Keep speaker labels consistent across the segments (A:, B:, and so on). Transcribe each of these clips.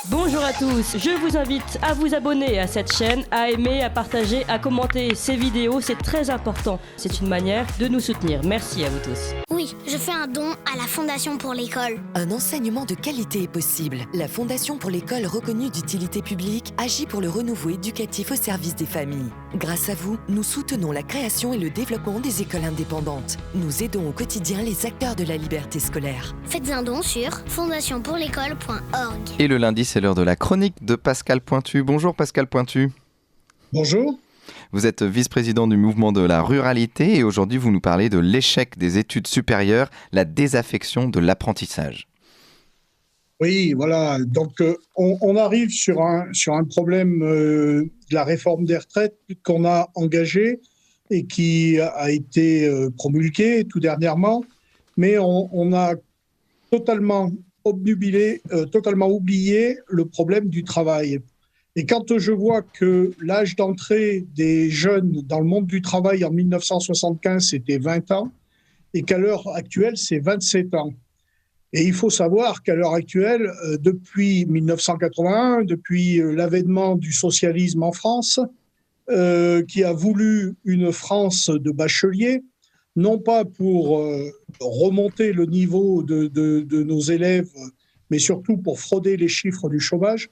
A: Bonjour à tous, je vous invite à vous abonner à cette chaîne, à aimer, à partager, à commenter ces vidéos, c'est très important. C'est une manière de nous soutenir. Merci à vous tous.
B: Oui, je fais un don à la Fondation pour l'école.
C: Un enseignement de qualité est possible. La Fondation pour l'école reconnue d'utilité publique agit pour le renouveau éducatif au service des familles. Grâce à vous, nous soutenons la création et le développement des écoles indépendantes. Nous aidons au quotidien les acteurs de la liberté scolaire.
B: Faites un don sur fondationpourlécole.org.
D: Et le lundi, c'est l'heure de la chronique de Pascal Pointu. Bonjour Pascal Pointu.
E: Bonjour.
D: Vous êtes vice-président du mouvement de la ruralité et aujourd'hui vous nous parlez de l'échec des études supérieures, la désaffection de l'apprentissage.
E: Oui, voilà. Donc on arrive sur un problème de la réforme des retraites qu'on a engagé et qui a été promulgué tout dernièrement, mais on a totalement obnubilé, totalement oublié le problème du travail. Et quand je vois que l'âge d'entrée des jeunes dans le monde du travail en 1975, c'était 20 ans, et qu'à l'heure actuelle, c'est 27 ans. Et il faut savoir qu'à l'heure actuelle, depuis 1981, depuis l'avènement du socialisme en France, qui a voulu une France de bacheliers, non pas pour remonter le niveau de nos élèves, mais surtout pour frauder les chiffres du chômage,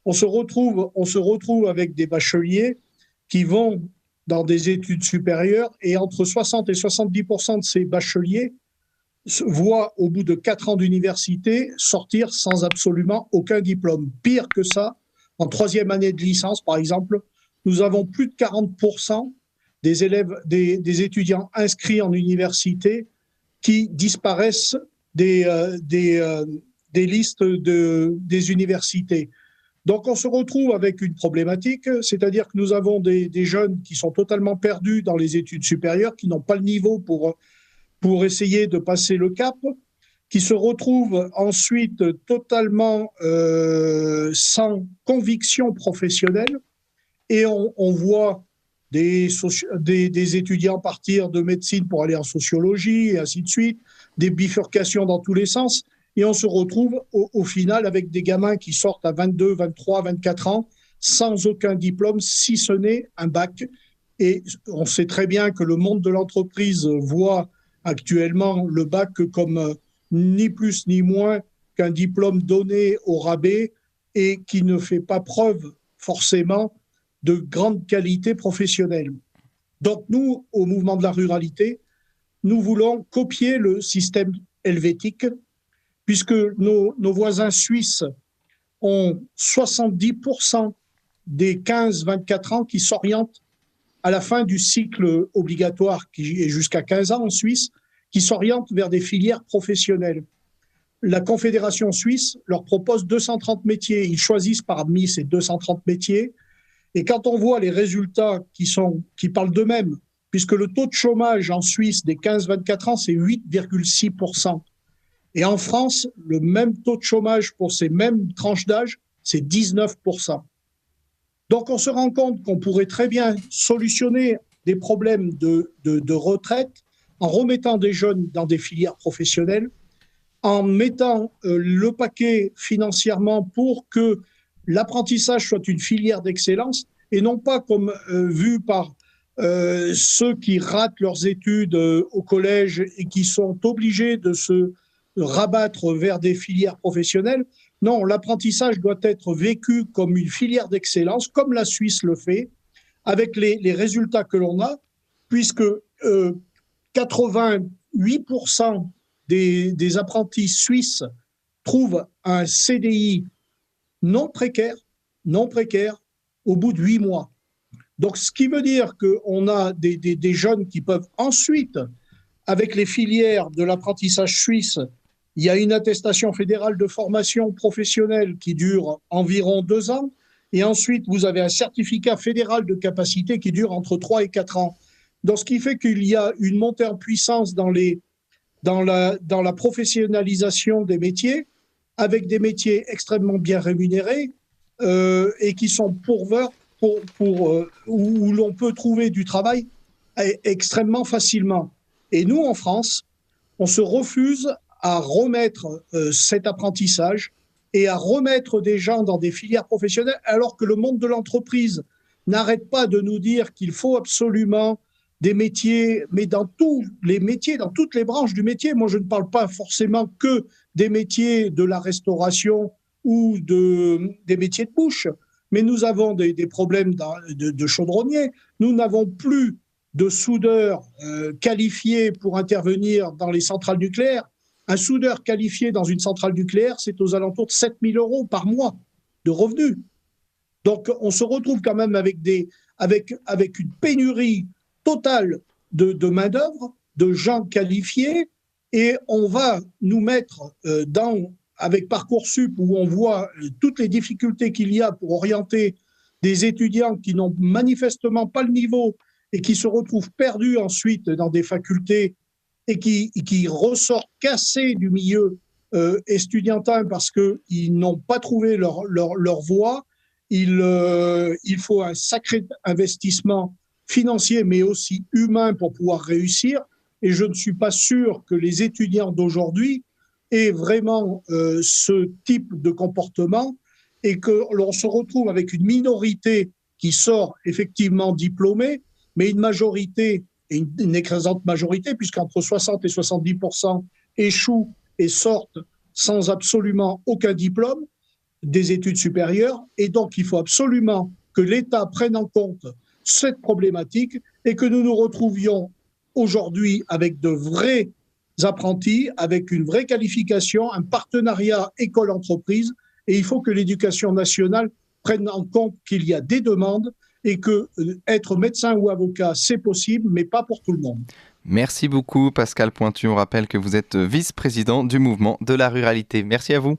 E: on se retrouve avec des bacheliers qui vont dans des études supérieures et entre 60 et 70% de ces bacheliers voient au bout de 4 ans d'université sortir sans absolument aucun diplôme. Pire que ça, en 3e année de licence, par exemple, nous avons plus de 40% des élèves, des étudiants inscrits en université qui disparaissent des listes des universités. Donc, on se retrouve avec une problématique, c'est-à-dire que nous avons des jeunes qui sont totalement perdus dans les études supérieures, qui n'ont pas le niveau pour essayer de passer le cap, qui se retrouvent ensuite totalement sans conviction professionnelle, et on voit des étudiants partir de médecine pour aller en sociologie, et ainsi de suite, des bifurcations dans tous les sens. Et on se retrouve au final avec des gamins qui sortent à 22, 23, 24 ans sans aucun diplôme, si ce n'est un bac. Et on sait très bien que le monde de l'entreprise voit actuellement le bac comme ni plus ni moins qu'un diplôme donné au rabais et qui ne fait pas preuve forcément de grande qualité professionnelle. Donc nous, au mouvement de la ruralité, nous voulons copier le système helvétique, puisque nos voisins suisses ont 70% des 15-24 ans qui s'orientent à la fin du cycle obligatoire, qui est jusqu'à 15 ans en Suisse, qui s'orientent vers des filières professionnelles. La Confédération suisse leur propose 230 métiers. Ils choisissent parmi ces 230 métiers. Et quand on voit les résultats qui parlent d'eux-mêmes, puisque le taux de chômage en Suisse des 15-24 ans, c'est 8,6%. Et en France, le même taux de chômage pour ces mêmes tranches d'âge, c'est 19%. Donc on se rend compte qu'on pourrait très bien solutionner des problèmes de retraite en remettant des jeunes dans des filières professionnelles, en mettant le paquet financièrement pour que l'apprentissage soit une filière d'excellence et non pas comme vu par ceux qui ratent leurs études au collège et qui sont obligés de se rabattre vers des filières professionnelles. Non, l'apprentissage doit être vécu comme une filière d'excellence, comme la Suisse le fait, avec les résultats que l'on a, puisque 88% des apprentis suisses trouvent un CDI non précaire au bout de 8 mois. Donc, ce qui veut dire qu'on a des jeunes qui peuvent ensuite, avec les filières de l'apprentissage suisse, il y a une attestation fédérale de formation professionnelle qui dure environ 2 ans. Et ensuite, vous avez un certificat fédéral de capacité qui dure entre 3 et 4 ans. Donc, ce qui fait qu'il y a une montée en puissance dans la professionnalisation des métiers, avec des métiers extrêmement bien rémunérés et qui sont pourveurs où l'on peut trouver du travail extrêmement facilement. Et nous, en France, on se refuse à remettre cet apprentissage et à remettre des gens dans des filières professionnelles, alors que le monde de l'entreprise n'arrête pas de nous dire qu'il faut absolument des métiers, mais dans tous les métiers, dans toutes les branches du métier. Moi, je ne parle pas forcément que des métiers de la restauration ou des métiers de bouche, mais nous avons des problèmes de chaudronniers. Nous n'avons plus de soudeurs qualifiés pour intervenir dans les centrales nucléaires. Un soudeur qualifié dans une centrale nucléaire, c'est aux alentours de 7 000 € par mois de revenus. Donc, on se retrouve quand même avec une pénurie totale de main-d'œuvre, de gens qualifiés, et on va nous mettre avec Parcoursup, où on voit toutes les difficultés qu'il y a pour orienter des étudiants qui n'ont manifestement pas le niveau et qui se retrouvent perdus ensuite dans des facultés et qui ressortent cassés du milieu estudiantin parce qu'ils n'ont pas trouvé leur voie. Il faut un sacré investissement financier, mais aussi humain pour pouvoir réussir. Et je ne suis pas sûr que les étudiants d'aujourd'hui aient vraiment ce type de comportement et que l'on se retrouve avec une minorité qui sort effectivement diplômée, mais une majorité, et une écrasante majorité, puisqu'entre 60 et 70% échouent et sortent sans absolument aucun diplôme des études supérieures. Et donc, il faut absolument que l'État prenne en compte cette problématique et que nous nous retrouvions aujourd'hui avec de vrais apprentis, avec une vraie qualification, un partenariat école-entreprise. Et il faut que l'éducation nationale prenne en compte qu'il y a des demandes et que être médecin ou avocat, c'est possible, mais pas pour tout le monde.
D: Merci beaucoup Pascal Pointu. On rappelle que vous êtes vice-président du mouvement de la ruralité. Merci à vous.